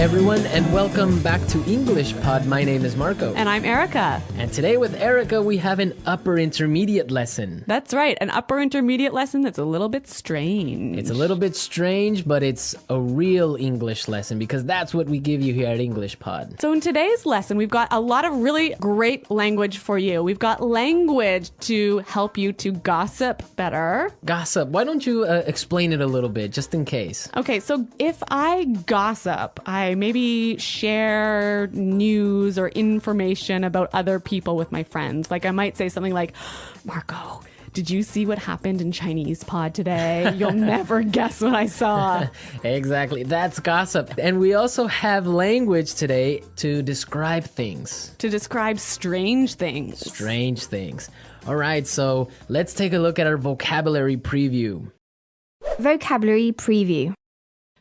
everyone, and welcome back to English Pod. My name is Marco. And I'm Erica. And today with Erica, we have an upper intermediate lesson. That's right, an upper intermediate lesson that's a little bit strange. It's a little bit strange, but it's a real English lesson because that's what we give you here at English Pod. So in today's lesson, we've got a lot of really great language for you. We've got language to help you to gossip better. Gossip. Why don't you explain it a little bit, just in case? Okay, so if I gossip, I maybe share news or information about other people with my friends. Like I might say something like, Marco, did you see what happened in Chinese pod today? You'll never guess what I saw. Exactly. That's gossip. And we also have language today to describe things. To describe strange things. Strange things. All right, so let's take a look at our vocabulary preview. Vocabulary preview.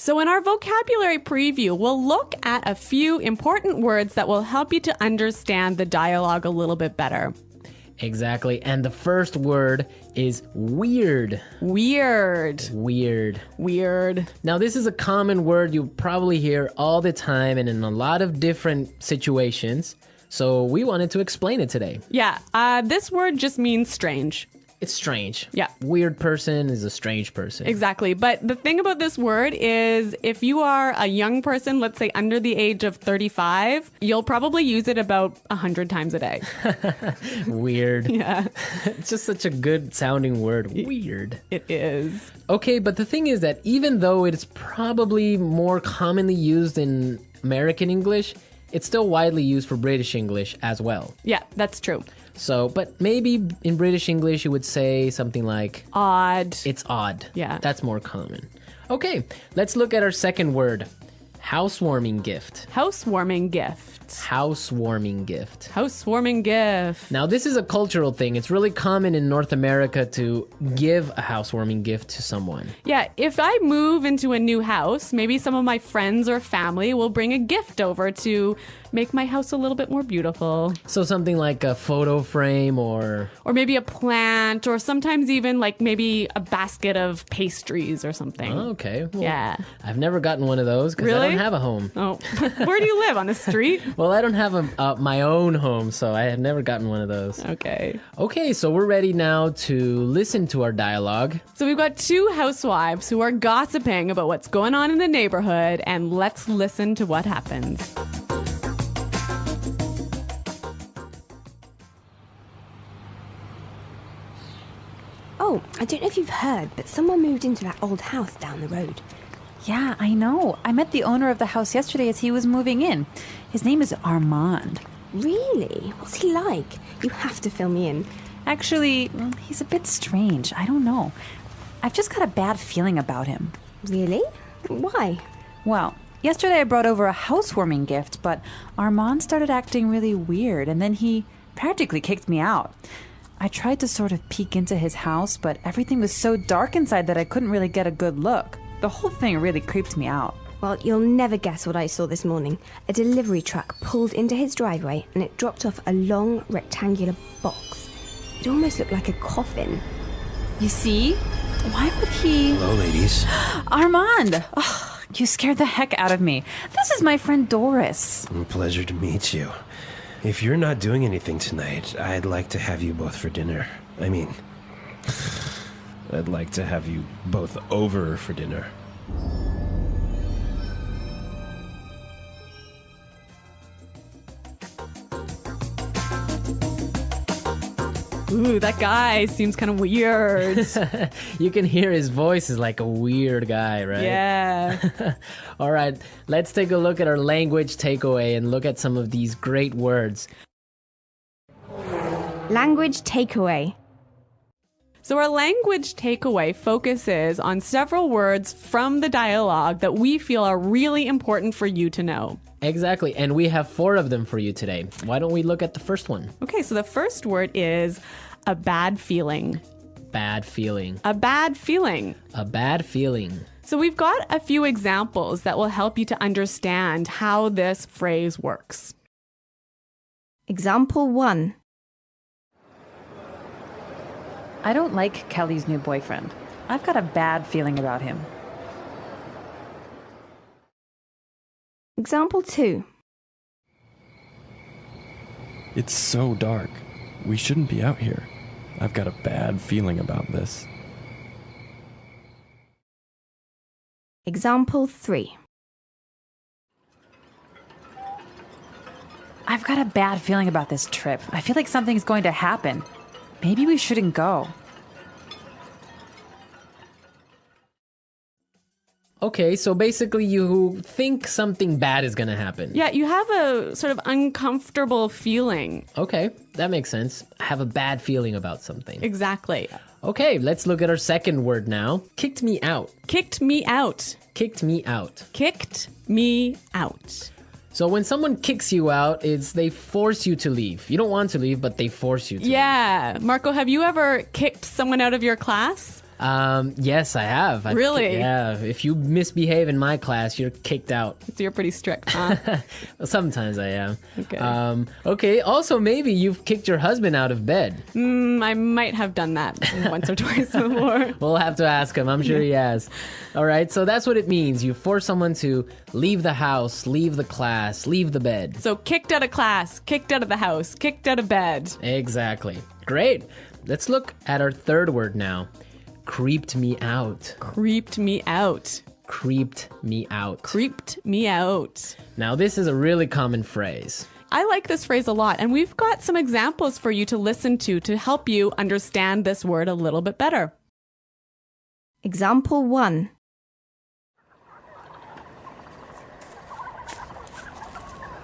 So in our vocabulary preview, we'll look at a few important words that will help you to understand the dialogue a little bit better. Exactly. And the first word is weird. Weird. Weird. Weird. Now, this is a common word you probably hear all the time and in a lot of different situations. So we wanted to explain it today. Yeah, this word just means strange. It's strange. Yeah. Weird person is a strange person. Exactly. But the thing about this word is if you are a young person, let's say under the age of 35, you'll probably use it about 100 times a day. Weird. Yeah. It's just such a good sounding word. Weird. It is. Okay, but the thing is that even though it's probably more commonly used in American English, it's still widely used for British English as well. Yeah, that's true. So, but maybe in British English you would say something like Odd. it's odd. Yeah. That's more common. Okay, let's look at our second word. Housewarming gift. Housewarming gift. Housewarming gift. Housewarming gift. Now, this is a cultural thing. It's really common in North America to give a housewarming gift to someone. Yeah, if I move into a new house, maybe some of my friends or family will bring a gift over to make my house a little bit more beautiful. So something like a photo frame or maybe a plant, or sometimes even like maybe a basket of pastries or something. Oh, okay. Well, Yeah. I've never gotten one of those because I Really? don't have a home. Oh, where do you live? On the street? Well, I don't have my own home, so I have never gotten one of those. Okay. Okay, so we're ready now to listen to our dialogue. So we've got two housewives who are gossiping about what's going on in the neighborhood, and let's listen to what happens. Oh, I don't know if you've heard, but someone moved into that old house down the road. Yeah, I know. I met the owner of the house yesterday as he was moving in. His name is Armand. Really? What's he like? You have to fill me in. Actually, well, he's a bit strange. I don't know. I've just got a bad feeling about him. Really? Why? Well, yesterday I brought over a housewarming gift, but Armand started acting really weird, and then he practically kicked me out. I tried to sort of peek into his house, but everything was so dark inside that I couldn't really get a good look. The whole thing really creeped me out. Well, you'll never guess what I saw this morning. A delivery truck pulled into his driveway and it dropped off a long rectangular box. It almost looked like a coffin. You see? Why would he... Hello, ladies. Armand! Oh, you scared the heck out of me. This is my friend Doris. Pleasure to meet you. If you're not doing anything tonight, I'd like to have you both for dinner. I mean, I'd like to have you both over for dinner. Ooh, that guy seems kind of weird. You can hear his voice is like a weird guy, right? Yeah. All right, let's take a look at our language takeaway and look at some of these great words. Language takeaway. So our language takeaway focuses on several words from the dialogue that we feel are really important for you to know. Exactly, and we have 4 of them for you today. Why don't we look at the first one? Okay, so the first word is a bad feeling. Bad feeling. A bad feeling. A bad feeling. So we've got a few examples that will help you to understand how this phrase works. Example 1. I don't like Kelly's new boyfriend. I've got a bad feeling about him. Example 2. It's so dark. We shouldn't be out here. I've got a bad feeling about this. Example 3. I've got a bad feeling about this trip. I feel like something's going to happen. Maybe we shouldn't go. Okay, so basically you think something bad is going to happen. Yeah, you have a sort of uncomfortable feeling. Okay, that makes sense. I have a bad feeling about something. Exactly. Okay, let's look at our second word now. Kicked me out. Kicked me out. Kicked me out. Kicked me out. So when someone kicks you out, it's they force you to leave. You don't want to leave, but they force you to Yeah. Marco, have you ever kicked someone out of your class? leave. Yes, I have. Really? Yeah. If you misbehave in my class, you're kicked out. So you're pretty strict, huh? Well, sometimes I am. Okay. Okay, also maybe you've kicked your husband out of bed. I might have done that once or twice before. We'll have to ask him. I'm sure he has. All right, so that's what it means. You force someone to leave the house, leave the class, leave the bed. So kicked out of class, kicked out of the house, kicked out of bed. Exactly. Great. Let's look at our third word now. Creeped me out. Creeped me out. Creeped me out. Creeped me out. Now, this is a really common phrase. I like this phrase a lot, and we've got some examples for you to listen to help you understand this word a little bit better. Example 1.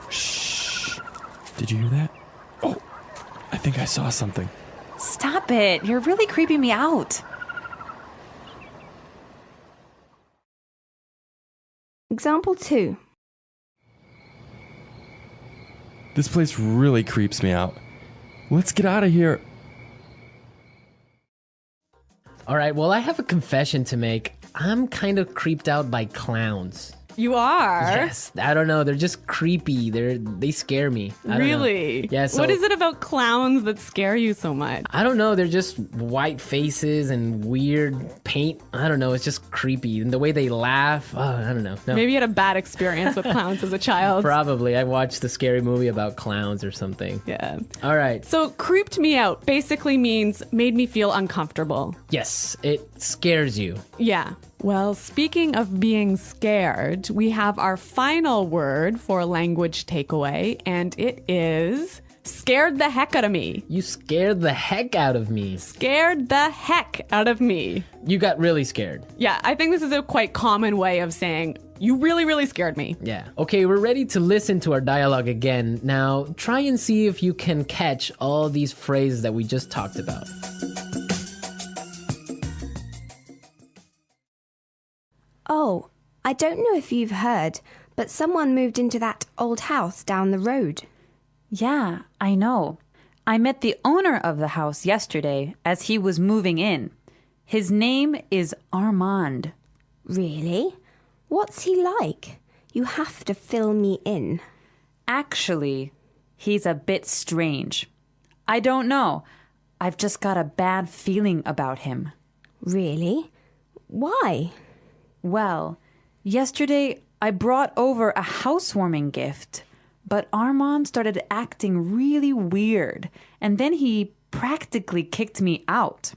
Shh. Did you hear that? Oh, I think I saw something. Stop it. You're really creeping me out. Example 2. This place really creeps me out. Let's get out of here. All right, well, I have a confession to make. I'm kind of creeped out by clowns. You are? Yes, I don't know. They're just creepy. They scare me. I don't know. Really? Yeah. So, what is it about clowns that scare you so much? I don't know. They're just white faces and weird paint. I don't know. It's just creepy. And the way they laugh. Oh, I don't know. No. Maybe you had a bad experience with clowns as a child. Probably. I watched a scary movie about clowns or something. Yeah. All right. So creeped me out basically means made me feel uncomfortable. Yes, it scares you. Yeah. Well, speaking of being scared, we have our final word for language takeaway, and it is scared the heck out of me. You scared the heck out of me. Scared the heck out of me. You got really scared. Yeah, I think this is a quite common way of saying, you really, really scared me. Yeah. Okay, we're ready to listen to our dialogue again. Now, try and see if you can catch all these phrases that we just talked about. Oh, I don't know if you've heard, but someone moved into that old house down the road. Yeah, I know. I met the owner of the house yesterday as he was moving in. His name is Armand. Really? What's he like? You have to fill me in. Actually, he's a bit strange. I don't know. I've just got a bad feeling about him. Really? Why? Well, yesterday I brought over a housewarming gift, but Armand started acting really weird, and then he practically kicked me out.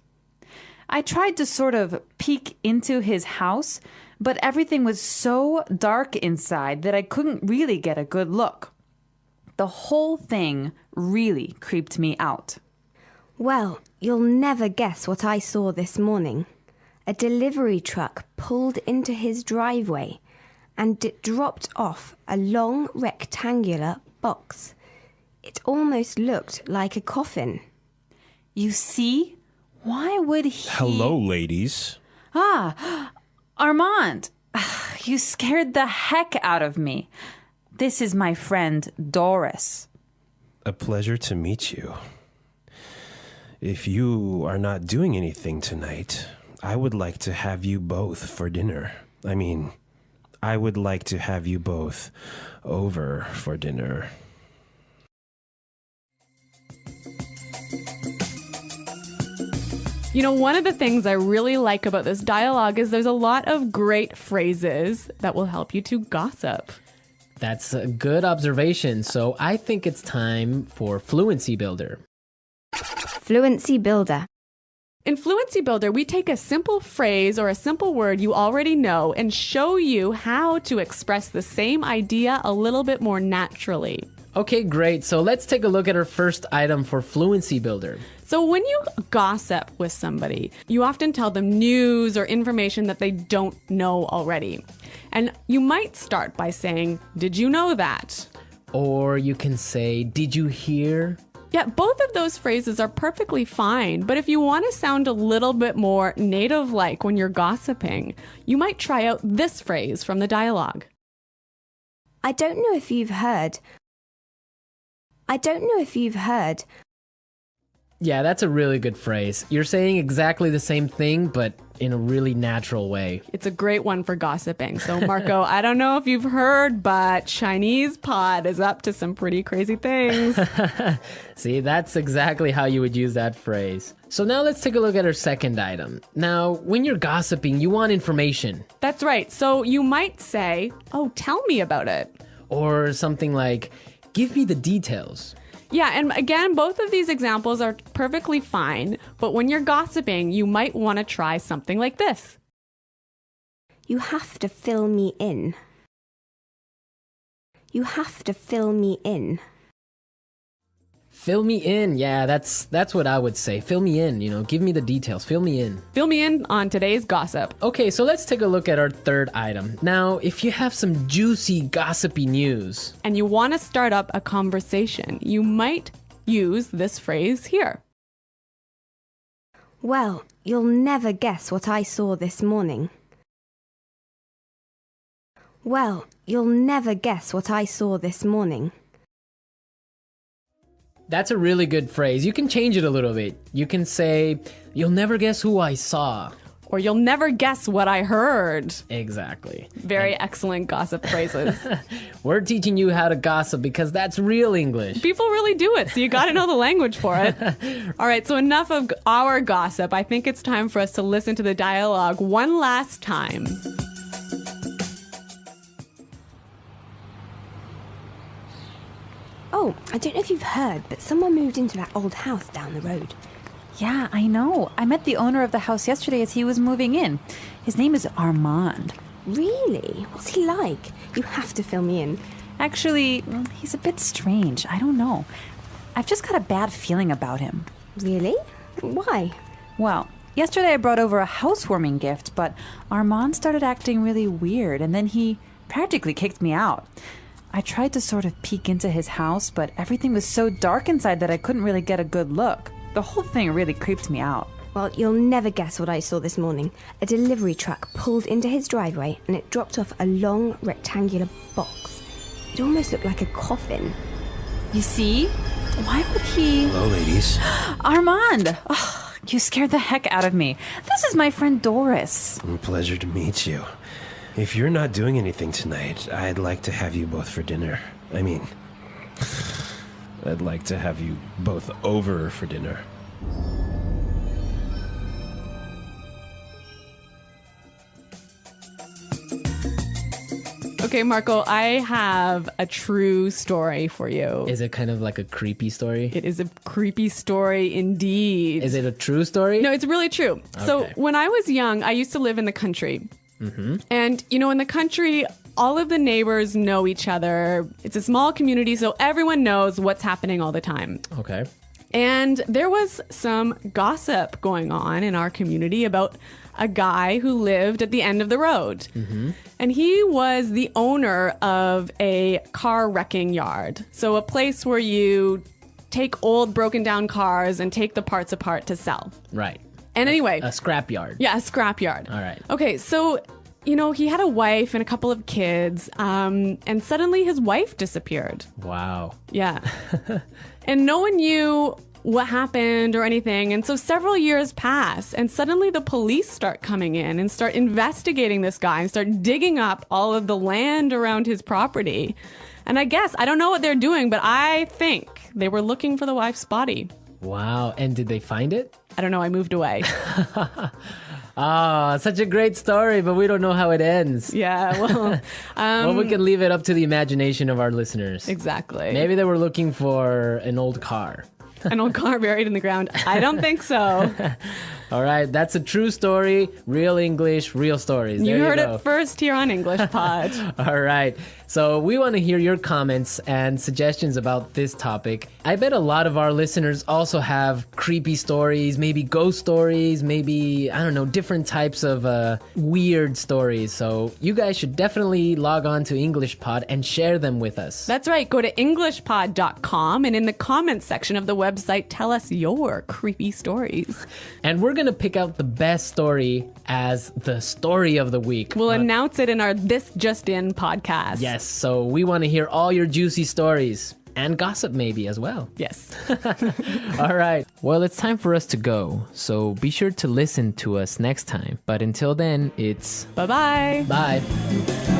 I tried to sort of peek into his house, but everything was so dark inside that I couldn't really get a good look. The whole thing really creeped me out. Well, you'll never guess what I saw this morning. A delivery truck pulled into his driveway and it dropped off a long rectangular box. It almost looked like a coffin. You see? Why would he... Hello, ladies. Ah, Armand, you scared the heck out of me. This is my friend Doris. A pleasure to meet you. If you are not doing anything tonight, I would like to have you both for dinner. I would like to have you both over for dinner. You know, one of the things I really like about this dialogue is there's a lot of great phrases that will help you to gossip. That's a good observation. So I think it's time for Fluency Builder. Fluency builder. In Fluency Builder, we take a simple phrase or a simple word you already know and show you how to express the same idea a little bit more naturally. Okay, great. So let's take a look at our first item for Fluency Builder. So when you gossip with somebody, you often tell them news or information that they don't know already. And you might start by saying, "Did you know that?" Or you can say, "Did you hear?" Yeah, both of those phrases are perfectly fine, but if you want to sound a little bit more native-like when you're gossiping, you might try out this phrase from the dialogue. I don't know if you've heard. Yeah, that's a really good phrase. You're saying exactly the same thing, but in a really natural way. It's a great one for gossiping. So, Marco, I don't know if you've heard, but Chinese pod is up to some pretty crazy things. See, that's exactly how you would use that phrase. So now let's take a look at our second item. Now, when you're gossiping, you want information. That's right. So you might say, "Oh, tell me about it." Or something like, "Give me the details." Yeah, and again, both of these examples are perfectly fine, but when you're gossiping, you might want to try something like this. You have to fill me in. You have to fill me in. Fill me in. Yeah, that's what I would say. Fill me in, give me the details. Fill me in. Fill me in on today's gossip. Okay, so let's take a look at our third item. Now, if you have some juicy, gossipy news, And you want to start up a conversation, you might use this phrase here. Well, you'll never guess what I saw this morning. Well, you'll never guess what I saw this morning. that's a really good phrase. You can change it a little bit. You can say, "You'll never guess who I saw." Or "You'll never guess what I heard." Exactly. Very excellent gossip phrases. We're teaching you how to gossip because that's real English. People really do it, so you got to know the language for it. All right, so enough of our gossip. I think it's time for us to listen to the dialogue one last time. Oh, I don't know if you've heard, but someone moved into that old house down the road. Yeah, I know. I met the owner of the house yesterday as he was moving in. His name is Armand. Really? What's he like? You have to fill me in. Actually, he's a bit strange. I don't know. I've just got a bad feeling about him. Really? Why? Well, yesterday I brought over a housewarming gift, but Armand started acting really weird, and then he practically kicked me out. I tried to sort of peek into his house, but everything was so dark inside that I couldn't really get a good look. The whole thing really creeped me out. Well, you'll never guess what I saw this morning. A delivery truck pulled into his driveway and it dropped off a long rectangular box. It almost looked like a coffin. You see? Why would he... Hello, ladies. Armand! Oh, you scared the heck out of me. This is my friend Doris. Pleasure to meet you. If you're not doing anything tonight, I'd like to have you both for dinner. I mean, I'd like to have you both over for dinner. Okay, Marco, I have a true story for you. Is it kind of like a creepy story? It is a creepy story indeed. Is it a true story? No, it's really true. So Okay. when I was young, I used to live in the country. And, in the country, all of the neighbors know each other. It's a small community, so everyone knows what's happening all the time. Okay. And there was some gossip going on in our community about a guy who lived at the end of the road. And he was the owner of a car wrecking yard. So a place where you take old broken down cars and take the parts apart to sell. Right. And anyway, A scrapyard. yeah, a scrapyard. All right. Okay, so, he had a wife and a couple of kids, and suddenly his wife disappeared. Wow. Yeah. And no one knew what happened or anything. And so several years pass, and suddenly the police start coming in and start investigating this guy and start digging up all of the land around his property. And I don't know what they're doing, but I think they were looking for the wife's body. Wow. And did they find it? I don't know, I moved away. Ah, such a great story, but we don't know how it ends. Yeah, well, Well, we can leave it up to the imagination of our listeners. exactly. Maybe they were looking for an old car. An old car buried in the ground. I don't think so. All right, that's a true story. Real English, real stories. There You heard go. it first here on English Pod. All right. So we want to hear your comments and suggestions about this topic. I bet a lot of our listeners also have creepy stories, maybe ghost stories, maybe, I don't know, different types of weird stories. So you guys should definitely log on to English Pod and share them with us. That's right. Go to EnglishPod.com and in the comments section of the website, tell us your creepy stories. And we're going to pick out the best story as the story of the week. We'll announce it in our This Just In podcast. Yes, so we want to hear all your juicy stories and gossip maybe as well. Yes. All right. Well, it's time for us to go. So be sure to listen to us next time. But until then, it's Bye-bye. bye.